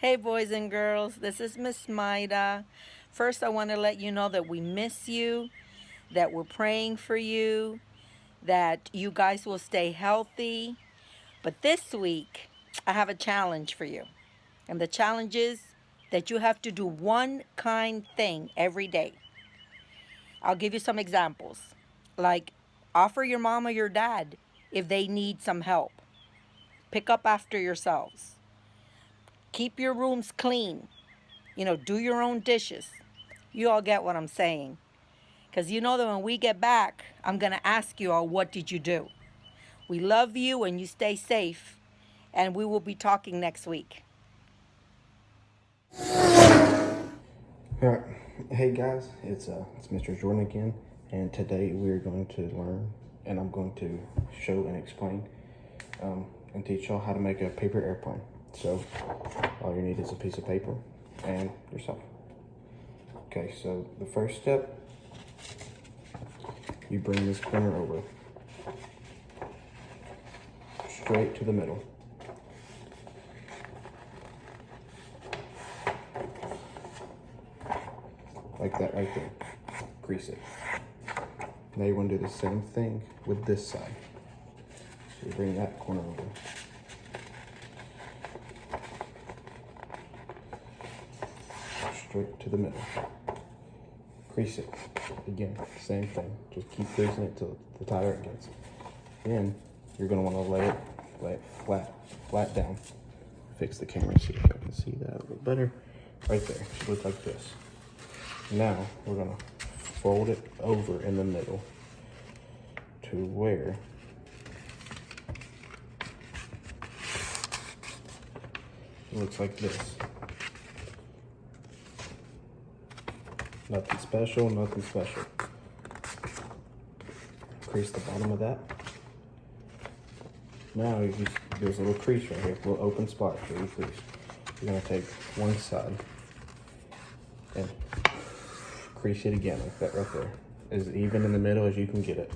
Hey boys and girls, this is Miss Maida. First, I want to let you know that we miss you, that we're praying for you, that you guys will stay healthy. But this week, I have a challenge for you. And the challenge is that you have to do one kind thing every day. I'll give you some examples. Like offer your mom or your dad if they need some help. Pick up after yourselves. Keep your rooms clean. Do your own dishes. You all get what I'm saying. Because you know that when we get back, I'm going to ask you all, what did you do? We love you and you stay safe. And we will be talking next week. Alright, hey guys, it's Mr. Jordan again, and today we're going to learn, and I'm going to show and explain and teach y'all how to make a paper airplane. So all you need is a piece of paper and yourself. Okay, so the first step, you bring this corner over straight to the middle. Like that right there. Crease it. Now you want to do the same thing with this side. So you bring that corner over. Straight to the middle. Crease it. Again, same thing. Just keep creasing it till the tighter it gets. Then you're going to want to lay it flat down. Fix the camera, see if I can see that a little better. Right there. It should look like this. Now we're gonna fold it over in the middle to where it looks like this. Nothing special, nothing special. Crease the bottom of that. Now there's a little crease right here, a little open spot for your crease. You're gonna take one side and crease it again like that right there. As even in the middle as you can get it.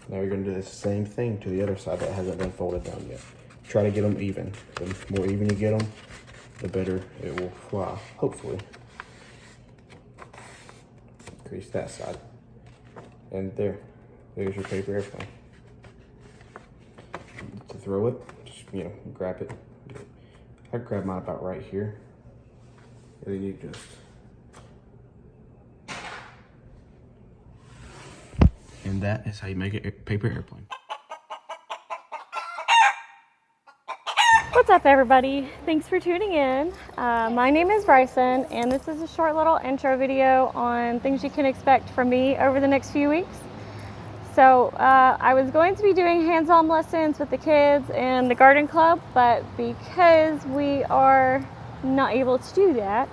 Now you're gonna do the same thing to the other side that hasn't been folded down yet. Try to get them even. The more even you get them, the better it will fly, hopefully. Crease that side. And there's your paper airplane. To throw it, just, grab it. I grab mine about right here. And then you just and that is how you make a paper airplane. What's up, everybody? Thanks for tuning in. My name is Bryson, and this is a short little intro video on things you can expect from me over the next few weeks. So I was going to be doing hands-on lessons with the kids and the garden club, but because we are not able to do that,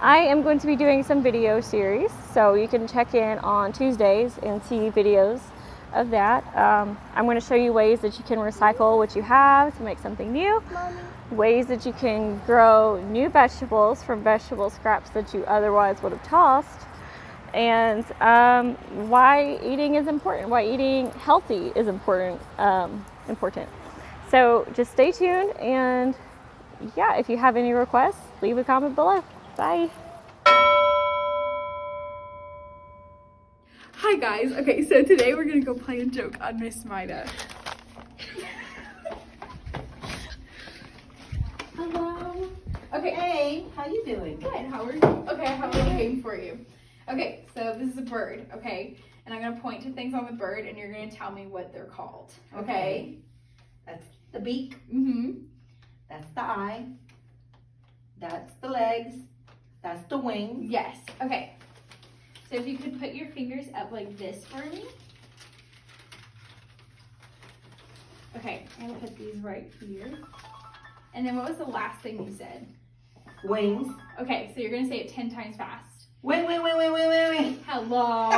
I am going to be doing some video series, so you can check in on Tuesdays and see videos of that. I'm going to show you ways that you can recycle what you have to make something new, ways that you can grow new vegetables from vegetable scraps that you otherwise would have tossed, and why eating is important, why eating healthy is important. So just stay tuned, and yeah, if you have any requests, leave a comment below. Bye. Hi guys. Okay, so today we're gonna go play a joke on Miss Maida. Hello. Okay. Hey, how you doing? Good. How are you? Okay, I have a little game for you. Okay, so this is a bird. Okay, and I'm gonna point to things on the bird, and you're gonna tell me what they're called. Okay. That's the beak. Mhm. That's the eye. That's the legs. That's the wings. Yes. Okay. So if you could put your fingers up like this for me. Okay, I'm gonna put these right here. And then what was the last thing you said? Wings. Okay, so you're gonna say it 10 times fast. Wait. Hello.